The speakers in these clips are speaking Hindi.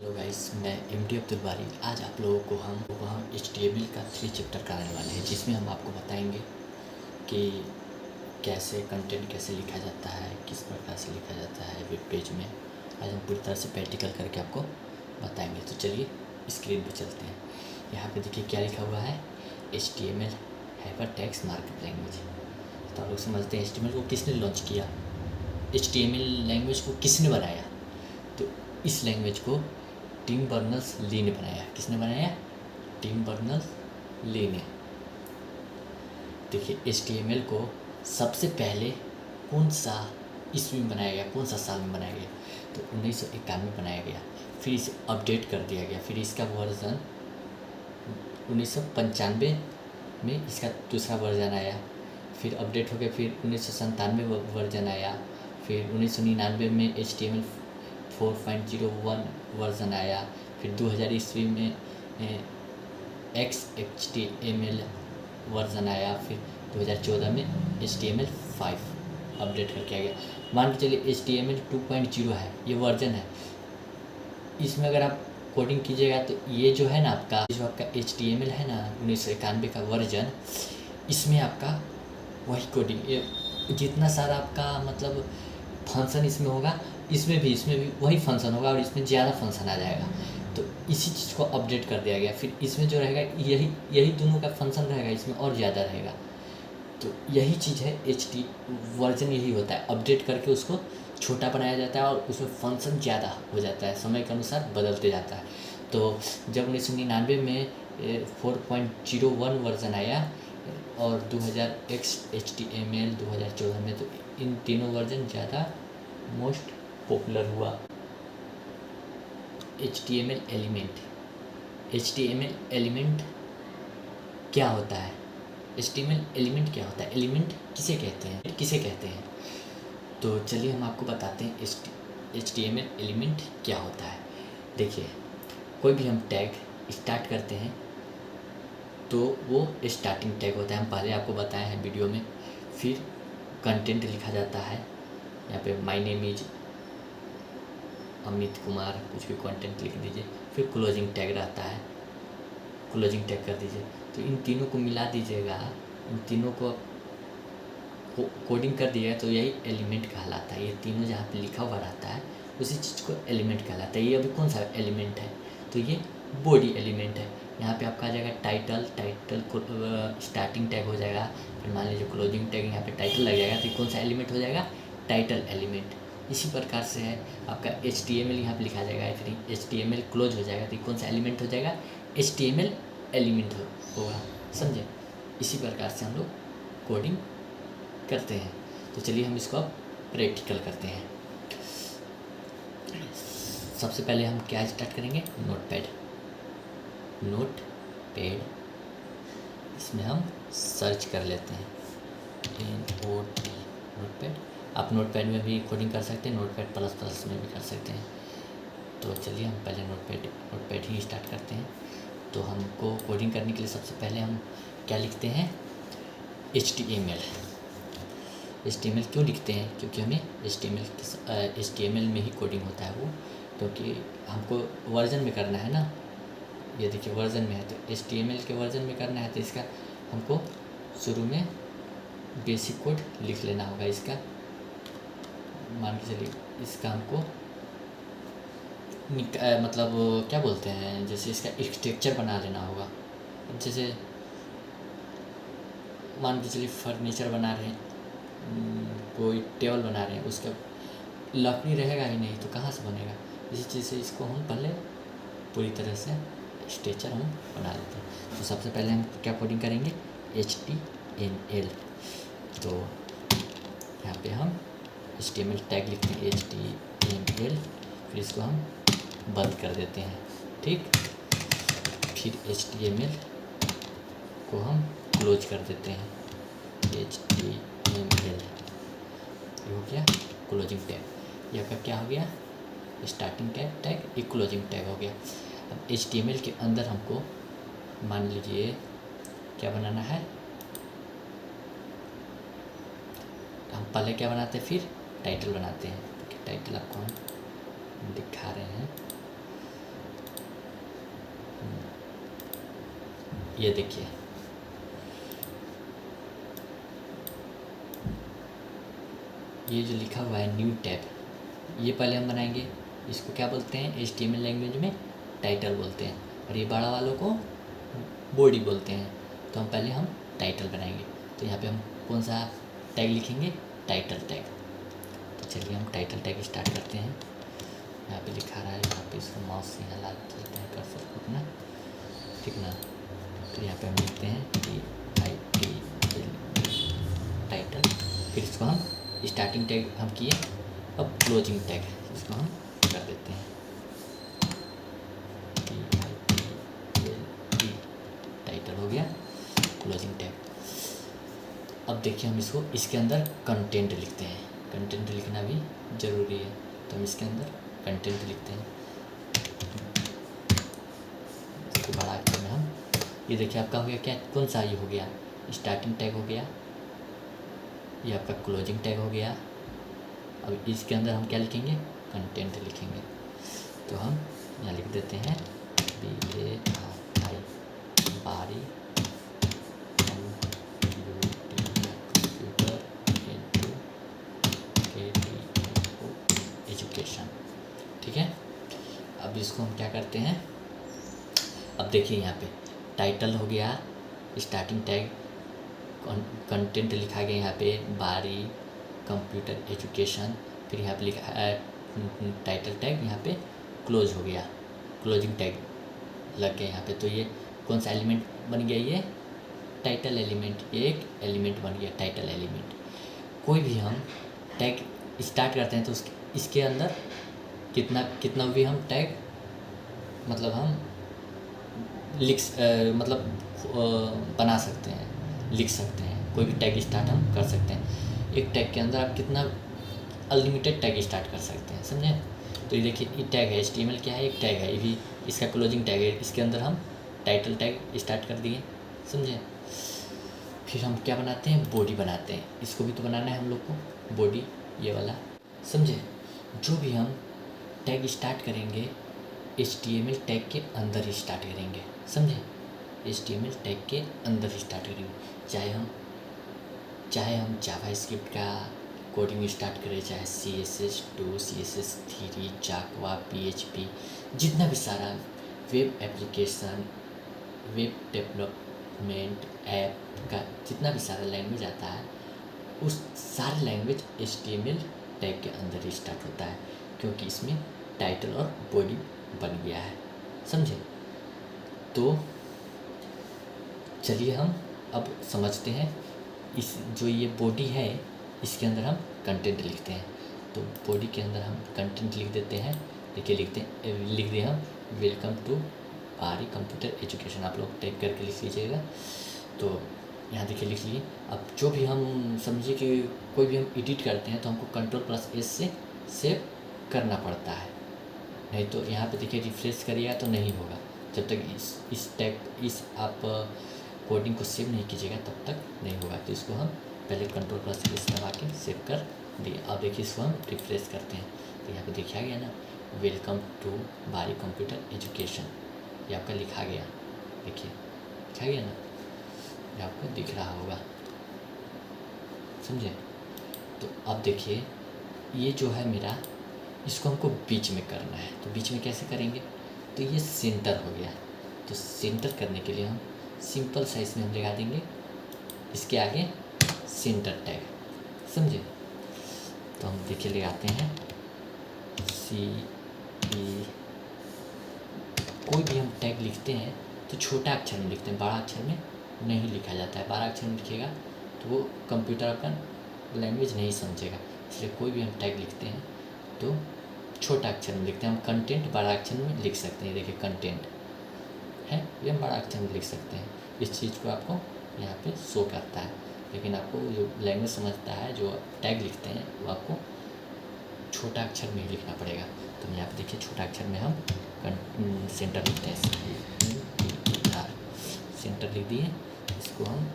हेलो गाइस, मैं एमडी अब्दुल बारी। आज आप लोगों को हम HTML का 3 चैप्टर कराने वाले हैं, जिसमें हम आपको बताएंगे कि कैसे कंटेंट कैसे लिखा जाता है, किस प्रकार से लिखा जाता है वेब पेज में। आज हम पूरी तरह से प्रैक्टिकल करके आपको बताएंगे। तो चलिए स्क्रीन पे चलते हैं। यहाँ पे देखिए क्या लिखा हुआ है, HTML हाइपरटेक्स्ट मार्कअप लैंग्वेज। तो आप लोग समझते हैं HTML को किसने लॉन्च किया, HTML लैंग्वेज को किसने बनाया। तो इस लैंग्वेज को टिम बर्नर्स-ली ने बनाया। किसने बनाया? टिम बर्नर्स-ली ने। देखिए HTML को सबसे पहले कौन सा ईस्वी में बनाया गया, कौन सा साल में बनाया गया? तो 1991 में बनाया गया। फिर इसे अपडेट कर दिया गया। फिर इसका वर्जन 1995 में इसका दूसरा वर्जन आया। फिर अपडेट हो गया। फिर 1997 वर्जन आया। फिर 1999 में HTML 4.01 वर्जन आया। फिर 2000 ईस्वी में XHTML वर्जन आया। फिर 2014 में HTML 5 अपडेट करके आ गया। मान के चलिए HTML 2.0 है, ये वर्जन है। इसमें अगर आप कोडिंग कीजिएगा तो ये जो है ना, आपका HTML है ना 1991 का वर्जन, इसमें आपका वही कोडिंग, जितना सारा आपका मतलब फंक्शन इसमें होगा, इसमें भी वही फंक्शन होगा और इसमें ज़्यादा फंक्शन आ जाएगा। तो इसी चीज़ को अपडेट कर दिया गया। फिर इसमें जो रहेगा यही दोनों का फंक्शन रहेगा, इसमें और ज़्यादा रहेगा। तो यही चीज़ है वर्जन, यही होता है, अपडेट करके उसको छोटा बनाया जाता है और उसमें फंक्शन ज़्यादा हो जाता है, समय के अनुसार बदलते जाता है। तो जब 1999 में 4.01 वर्जन आया और 2000 XHTML 2014 में, तो इन तीनों वर्जन ज़्यादा मोस्ट पॉपुलर हुआ। HTML एलिमेंट क्या होता है? HTML एलिमेंट क्या होता है? एलिमेंट किसे कहते हैं? तो चलिए हम आपको बताते हैं HTML एलिमेंट क्या होता है। देखिए, कोई भी हम टैग स्टार्ट करते हैं तो वो स्टार्टिंग टैग होता है। हम पहले आपको बताए हैं वीडियो में। फिर कंटेंट लिखा जाता है, यहाँ पे my name is Amit Kumar, कुछ भी कंटेंट लिख दीजिए। फिर क्लोजिंग टैग रहता है, क्लोजिंग टैग कर दीजिए। तो इन तीनों को मिला दीजिएगा, इन तीनों को कोडिंग कर दिया तो यही एलिमेंट कहलाता है। ये तीनों जहाँ पे लिखा हुआ रहता है उसी चीज़ को एलिमेंट कहलाता है। ये अभी कौन सा एलिमेंट है? तो ये बॉडी एलिमेंट है। यहाँ पे आपका आ जाएगा टाइटल को स्टार्टिंग टैग हो जाएगा। फिर मान लीजिए क्लोजिंग टैग, यहाँ पे टाइटल लग जाएगा, तो कौन सा एलिमेंट हो जाएगा? Title element. इसी प्रकार से है आपका HTML, यहाँ पे लिखा जाएगा। फिर HTML क्लोज हो जाएगा, तो कौन सा एलिमेंट हो जाएगा? HTML एलिमेंट होगा। समझे? इसी प्रकार से हम लोग कोडिंग करते हैं। तो चलिए हम इसको अब प्रैक्टिकल करते हैं। सबसे पहले हम क्या स्टार्ट करेंगे? नोटपैड। इसमें हम सर्च कर लेते हैं नोटपैड। आप नोटपैड में भी कोडिंग कर सकते हैं, नोटपैड प्लस प्लस में भी कर सकते हैं। तो चलिए हम पहले नोटपैड ही स्टार्ट करते हैं। तो हमको कोडिंग करने के लिए सबसे पहले हम क्या लिखते हैं? HTML क्यों लिखते हैं? क्योंकि हमें HTML में ही कोडिंग होता है वो, क्योंकि हमको वर्जन में करना है ना। ये देखिए वर्जन में है, तो HTML के वर्जन में करना है, तो इसका हमको शुरू में बेसिक कोड लिख लेना होगा। इसका मान के चलिए, इसका हमको मतलब क्या बोलते हैं, जैसे इसका स्ट्रक्चर बना लेना होगा। अब जैसे मान के चलिए फर्नीचर बना रहे हैं, कोई टेबल बना रहे हैं, उसका लकड़ी रहेगा ही नहीं तो कहाँ से बनेगा? इसी चीज़ से इसको हम पहले पूरी तरह से स्ट्रक्चर हम बना लेते हैं। तो सबसे पहले हम क्या कोडिंग करेंगे? HTML। तो यहाँ पे हम HTML टैग लिखते हैं HTML, फिर इसको हम बंद कर देते हैं। ठीक, फिर HTML को हम क्लोज कर देते हैं। HTML ये हो गया क्लोजिंग टैग। ये आपका क्या हो गया? स्टार्टिंग टैग, एक क्लोजिंग टैग हो गया। अब HTML के अंदर हमको मान लीजिए क्या बनाना है? हम पहले क्या बनाते हैं? फिर टाइटल बनाते हैं। टाइटल आपको हम दिखा रहे हैं। ये देखिए, ये जो लिखा हुआ है न्यू टैब, ये पहले हम बनाएंगे। इसको क्या बोलते हैं HTML लैंग्वेज में? टाइटल बोलते हैं। और ये बड़ा वालों को बॉडी बोलते हैं। तो हम टाइटल बनाएंगे। तो यहाँ पे हम कौन सा टैग लिखेंगे? Title tag. तो चलिए हम टाइटल टैग स्टार्ट करते हैं। यहाँ पे लिखा रहा है, यहाँ पे इसको माउस से हिला देते हैं कर्सर को अपना, ठीक ना। तो यहाँ पे हम लिखते हैं टाइटल। फिर इसको हम स्टार्टिंग टैग हम किए, अब क्लोजिंग टैग इसको हम कर देते हैं टाइटल हो गया, क्लोजिंग टैग। अब देखिए हम इसको इसके अंदर कंटेंट लिखते हैं। कंटेंट लिखना भी ज़रूरी है, तो हम इसके अंदर कंटेंट लिखते हैं। इसको बड़ा अक्षर में हम, ये देखिए आपका हो गया क्या, कौन सा ये हो गया? स्टार्टिंग टैग हो गया, ये आपका क्लोजिंग टैग हो गया। अब इसके अंदर हम क्या लिखेंगे? कंटेंट लिखेंगे। तो हम यहाँ लिख देते हैं बारी कंप्यूटर एजुकेशन, ठीक है। अब इसको हम क्या करते हैं? अब देखिए यहाँ पे टाइटल हो गया, स्टार्टिंग टैग, कंटेंट लिखा गया यहाँ पे बारी कंप्यूटर एजुकेशन। फिर यहाँ पे लिखा है टाइटल टैग, यहाँ पे क्लोज हो गया, क्लोजिंग टैग लग गया यहाँ पे। तो ये कौन सा एलिमेंट बन गया? ये टाइटल एलिमेंट, एक एलिमेंट बन गया टाइटल एलिमेंट। कोई भी हम टैग स्टार्ट करते हैं तो इसके अंदर कितना भी हम टैग मतलब हम बना सकते हैं, लिख सकते हैं। कोई भी टैग स्टार्ट हम कर सकते हैं। एक टैग के अंदर आप कितना अनलिमिटेड टैग स्टार्ट कर सकते हैं, समझे। तो ये देखिए, ये टैग है HTML क्या है? एक टैग है, ये भी इसका क्लोजिंग टैग है। इसके अंदर हम टाइटल टैग स्टार्ट कर दिए, समझे। फिर हम क्या बनाते हैं? बॉडी बनाते हैं। इसको भी तो बनाना है हम लोग को, बॉडी ये वाला, समझे। जो भी हम टैग स्टार्ट करेंगे HTML टैग के अंदर ही स्टार्ट करेंगे, समझे। HTML टैग के अंदर ही स्टार्ट करेंगे। चाहे हम जावास्क्रिप्ट का कोडिंग स्टार्ट करें, चाहे CSS2 CSS3 जावा PHP, जितना भी सारा web application, web development app का जितना भी सारा लैंग्वेज आता है, उस सारे लैंग्वेज HTML टैग के अंदर ही स्टार्ट होता है, क्योंकि इसमें टाइटल और बॉडी बन गया है, समझे। तो चलिए हम अब समझते हैं। इस जो ये बॉडी है, इसके अंदर हम कंटेंट लिखते हैं। तो बॉडी के अंदर हम कंटेंट लिख देते हैं। लिख दिए हम वेलकम टू बारी कंप्यूटर एजुकेशन। आप लोग टाइप करके लिख लीजिएगा। तो यहाँ देखिए लिख लिए। अब जो भी हम समझिए कि कोई भी हम एडिट करते हैं तो हमको Ctrl+S से सेव करना पड़ता है, नहीं तो यहाँ पे देखिए रिफ्रेश करिएगा तो नहीं होगा। जब तक इस आप कोडिंग को सेव नहीं कीजिएगा तब तक नहीं होगा। तो इसको हम पहले Ctrl+S दबा के सेव कर दिए। अब देखिए इसको हम रिफ्रेश करते हैं तो यहाँ पे देखा गया ना, वेलकम टू बारी कंप्यूटर एजुकेशन, ये आपका लिखा गया। देखिए लिखा गया ना, ये आपको दिख रहा होगा, समझे। तो अब देखिए ये जो है मेरा, इसको हमको बीच में करना है। तो बीच में कैसे करेंगे? तो ये सेंटर हो गया। तो सेंटर करने के लिए हम सिंपल सा इसमें हम लगा देंगे इसके आगे सेंटर टैग, समझे। तो हम देखिए लगाते हैं कोई भी हम टैग लिखते हैं तो छोटा अक्षर में लिखते हैं, बड़ा अक्षर में नहीं लिखा जाता है। बड़ा अक्षर में लिखेगा तो वो कंप्यूटर अपन लैंग्वेज नहीं समझेगा, इसलिए कोई भी हम टैग लिखते हैं तो छोटा अक्षर में लिखते हैं। हम कंटेंट बड़ा अक्षर में लिख सकते हैं। देखिए कंटेंट है, ये हम बड़ा अक्षर में लिख सकते हैं। इस चीज़ को आपको यहाँ पे शो करता है, लेकिन आपको जो लैंग्वेज समझता है, जो टैग लिखते हैं, वो आपको छोटा अक्षर में ही लिखना पड़ेगा। तो यहाँ पे देखिए छोटा अक्षर में हम सेंटर लिखते हैं, सेंटर लिख दिए। इसको हम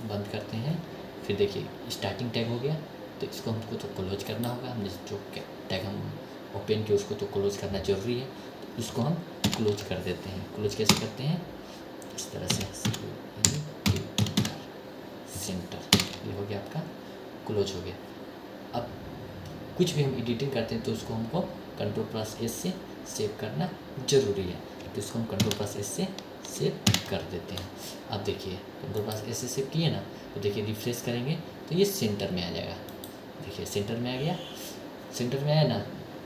बंद करते हैं। फिर देखिए स्टार्टिंग टैग हो गया, तो इसको हमको तो क्लोज करना होगा। हमने जो टैग हम ओपन किया उसको तो क्लोज करना ज़रूरी है। तो इसको हम क्लोज कर देते हैं। क्लोज कैसे करते हैं? इस तरह से सेंटर, ये हो गया आपका क्लोज हो गया। अब कुछ भी हम एडिटिंग करते हैं तो उसको हमको Ctrl+S से सेव करना ज़रूरी है, तो इसको हम Ctrl+S से सेव कर देते हैं। अब देखिए Ctrl+S से सेव किए ना, तो देखिए रिफ्रेश करेंगे तो ये सेंटर में आ जाएगा। देखिए सेंटर में आ गया, सेंटर में आया ना।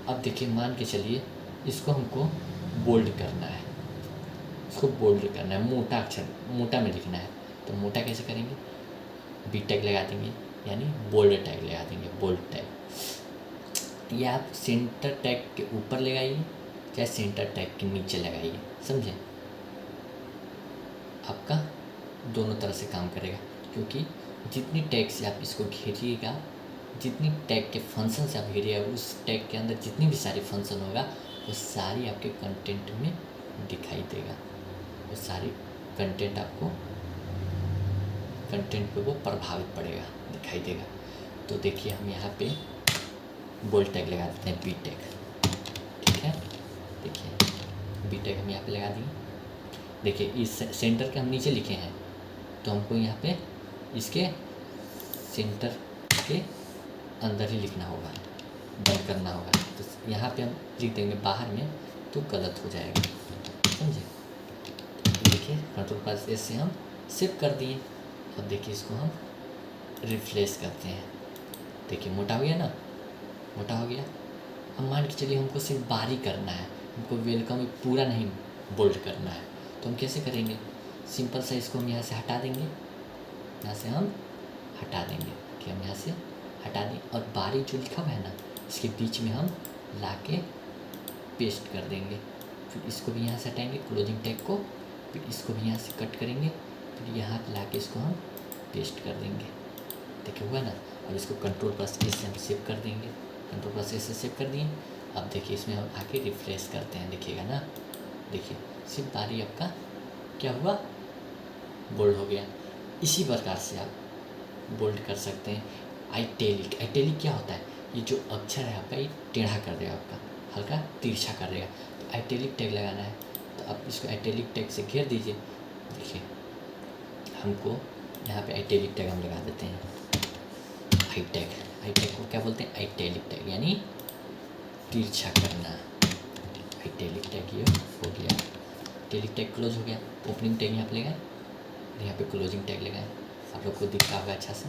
अब देखिए मान के चलिए इसको हमको बोल्ड करना है, इसको बोल्ड करना है, मोटा अक्षर मोटा में लिखना है। तो मोटा कैसे करेंगे, बी टैग लगा देंगे, यानी बोल्ड टैग लगा देंगे, बोल्ड टैग। या आप सेंटर टैग के ऊपर लगाइए चाहे सेंटर टैग के नीचे लगाइए, समझे, आपका दोनों तरह से काम करेगा। क्योंकि जितनी टैग से आप इसको घेरिएगा, जितनी टैग के फंक्शन से आप घेरिएगा, उस टैग के अंदर जितनी भी सारी फंक्शन होगा वो सारी आपके कंटेंट में दिखाई देगा, वो सारी कंटेंट आपको कंटेंट पे वो प्रभावित पड़ेगा, दिखाई देगा। तो देखिए हम यहाँ पे बोल्ड टैग लगा देते हैं, बी टैग, ठीक है। देखिए बी टैग हम यहाँ पे लगा दिए। देखिए इस सेंटर के हम नीचे लिखे हैं तो हमको यहाँ पे इसके सेंटर के अंदर ही लिखना होगा, बंद करना होगा। तो यहाँ पे हम लिख देंगे बाहर में तो गलत हो जाएगा, समझे। देखिए Ctrl+S से हम सेव कर दिए। अब देखिए इसको हम रिफ्रेश करते हैं, देखिए मोटा हो गया ना, मोटा हो गया। अब मान के चलिए हमको सिर्फ बारी करना है, हमको वेलकम पूरा नहीं बोल्ड करना है, तो हम कैसे करेंगे, सिंपल सा इसको हम यहाँ से हटा देंगे, यहाँ से हम हटा देंगे कि हम यहाँ से हटा दें। और बारी जो लिखा हुआ है ना, इसके बीच में हम ला के पेस्ट कर देंगे। फिर इसको भी यहाँ से हटाएंगे, क्लोजिंग टैग को, फिर इसको भी यहाँ से कट करेंगे, फिर यहाँ ला के इसको हम पेस्ट कर देंगे। देखिए हुआ ना। और इसको Ctrl+S से हम सेव कर देंगे, Ctrl+S से सेव कर दिए। अब देखिए इसमें हम आके रिफ्रेश करते हैं, देखिएगा ना, देखिए सिर्फ बारी आपका क्या हुआ, बोल्ड हो गया। इसी प्रकार से आप बोल्ड कर सकते हैं। आइटैलिक, आइटैलिक क्या होता है, ये जो अक्षर है आपका ये टेढ़ा कर देगा, आपका हल्का तिरछा कर देगा। तो आइटैलिक टैग लगाना है तो आप इसको आइटैलिक टैग से घेर दीजिए। देखिए हमको यहाँ पे आइटैलिक टैग हम लगा देते हैं, आई टैग। आई टैग को क्या बोलते हैं, आइटैलिक टैग, यानी तिरछा करना। आइटैलिक टैग ये हो गया, आइटैलिक टैग क्लोज हो गया। ओपनिंग टैग यहाँ पे लगाए, यहाँ पे क्लोजिंग टैग लगाए। आप लोग को दिख रहा होगा अच्छा से,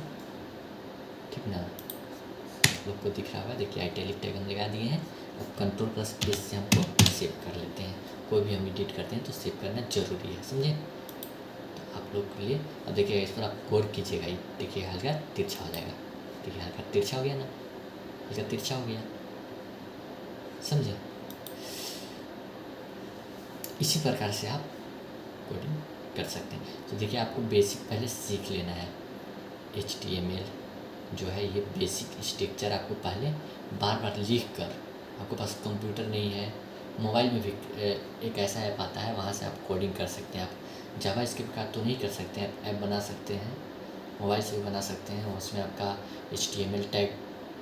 ठीक ना, आप लोग को दिख रहा होगा। देखिए आइटैलिक टैग हम लगा दिए हैं। अब Ctrl+S से हमको सेव कर लेते हैं। कोई भी हम एडिट करते हैं तो सेव करना ज़रूरी है, समझे। तो आप लोग के लिए अब देखिए इस पर आप गौर कीजिएगा, ये देखिए हल्का तिरछा हो जाएगा। देखिए हल्का तिरछा हो गया ना, हल्का तिरछा हो गया, समझे। इसी प्रकार से आप कोडिंग कर सकते हैं। तो देखिए आपको बेसिक पहले सीख लेना है। HTML जो है ये बेसिक स्ट्रक्चर आपको पहले बार बार लिख कर, आपके पास कंप्यूटर नहीं है, मोबाइल में भी एक ऐसा ऐप आता है, वहाँ से आप कोडिंग कर सकते हैं। आप जावास्क्रिप्ट का तो नहीं कर सकते हैं, ऐप बना सकते हैं, मोबाइल से भी बना सकते हैं। उसमें आपका HTML टैग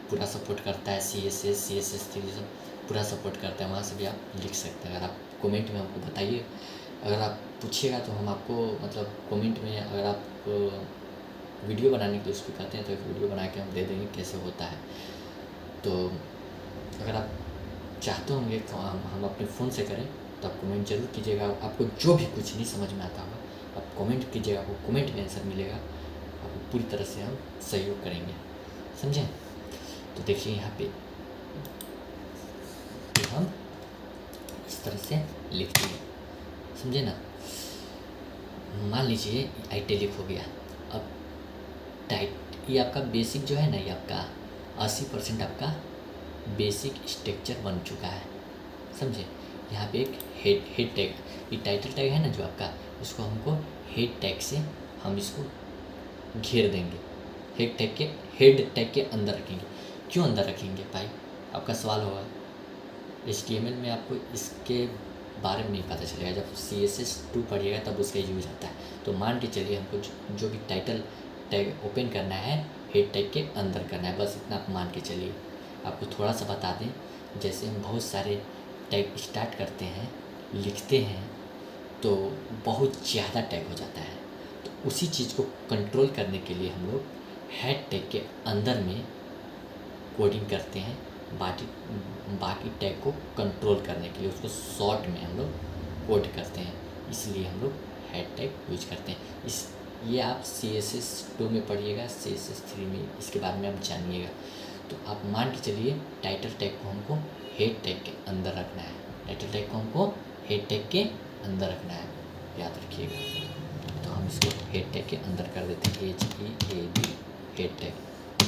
पूरा सपोर्ट करता है, CSS3 सब पूरा सपोर्ट करता है, वहाँ से भी आप लिख सकते हैं। अगर आप कमेंट में हमको बताइए, अगर आप पूछिएगा तो हम आपको मतलब कमेंट में, अगर आप वीडियो बनाने के लिए उसको कहते हैं तो एक वीडियो बना के हम दे देंगे कैसे होता है। तो अगर आप चाहते होंगे तो हम अपने फ़ोन से करें तो आप कमेंट जरूर कीजिएगा। आपको जो भी कुछ नहीं समझ में आता होगा आप कमेंट कीजिएगा, आपको कमेंट में आंसर मिलेगा, आपको पूरी तरह से हम सहयोग करेंगे, समझे। तो देखिए यहाँ पे हम इस तरह से लिखते हैं, समझे ना। मान लीजिए आइटैलिक हो गया। अब टाइट, ये आपका बेसिक जो है ना, ये आपका 80% आपका बेसिक स्ट्रक्चर बन चुका है, समझे। यहाँ पे एक हेड टैग, ये टाइटल टैग है ना जो आपका, इसको हमको हेड टैग से हम इसको घेर देंगे। हेड टैग के अंदर रखेंगे। क्यों अंदर रखेंगे भाई, आपका सवाल होगा। HTML में आपको इसके बारे में नहीं पता चलेगा, जब CSS2 पढ़िएगा तब उसका यूज आता है। तो मान के चलिए हमको जो भी टाइटल टैग ओपन करना है हेड टैग के अंदर करना है, बस इतना आप मान के चलिए। आपको थोड़ा सा बता दें, जैसे हम बहुत सारे टैग स्टार्ट करते हैं, लिखते हैं, तो बहुत ज़्यादा टैग हो जाता है। तो उसी चीज़ को कंट्रोल करने के लिए हम लोग हेड टैग के अंदर में कोडिंग करते हैं, बाकी टैग को कंट्रोल करने के लिए उसको शॉर्ट में हम लोग कोड करते हैं, इसलिए हम लोग हेड टैग यूज करते हैं। ये आप CSS2 में पढ़िएगा, CSS3 में इसके बारे में आप जानिएगा। तो आप मान के चलिए टाइटल टैग को हमको हेड टैग के अंदर रखना है, टाइटल टैग को हमको हेड टैग के अंदर रखना है, याद रखिएगा। तो हम इसको हेड टैग के अंदर कर देते हैं, HEAD हेड टैग।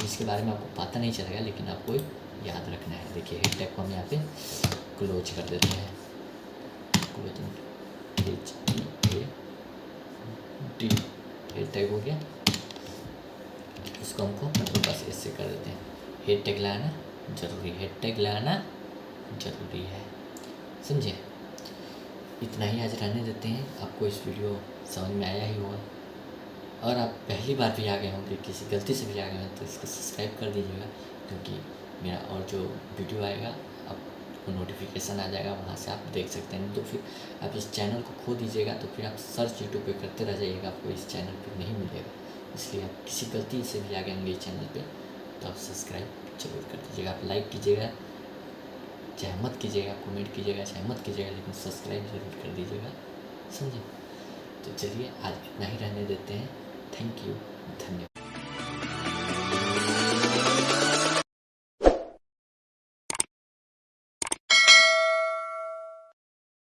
इसके बारे में आपको पता नहीं चलेगा, लेकिन आपको याद रखना है। देखिए हेड टैग को हम यहाँ पे क्लोज कर देते हैं, HEAD हेड टैग हो गया। इसको हमको मतलब बस इससे कर देते हैं। हेड टैग लाना जरूरी, हेड टैग लाना जरूरी है, समझे। इतना ही आज रहने देते हैं। आपको इस वीडियो समझ में आया ही होगा, और आप पहली बार भी आ गए होंगे, किसी गलती से भी आ गए हैं, तो इसको सब्सक्राइब कर दीजिएगा, क्योंकि मेरा और जो वीडियो आएगा आपको नोटिफिकेशन आ जाएगा, वहाँ से आप देख सकते हैं। तो फिर आप इस चैनल को खो दीजिएगा, तो फिर आप सर्च यूट्यूब पे करते रह जाइएगा, आपको इस चैनल पे नहीं मिलेगा। इसलिए आप किसी गलती से भी आ गए होंगे इस चैनल पे, तो आप सब्सक्राइब जरूर कर दीजिएगा। आप लाइक कीजिएगा चाहे मत कीजिएगा, कमेंट कीजिएगा चाहे मत कीजिएगा, लेकिन सब्सक्राइब जरूर कर दीजिएगा, समझे। तो चलिए आज इतना ही रहने देते हैं। थैंक यू, धन्यवाद।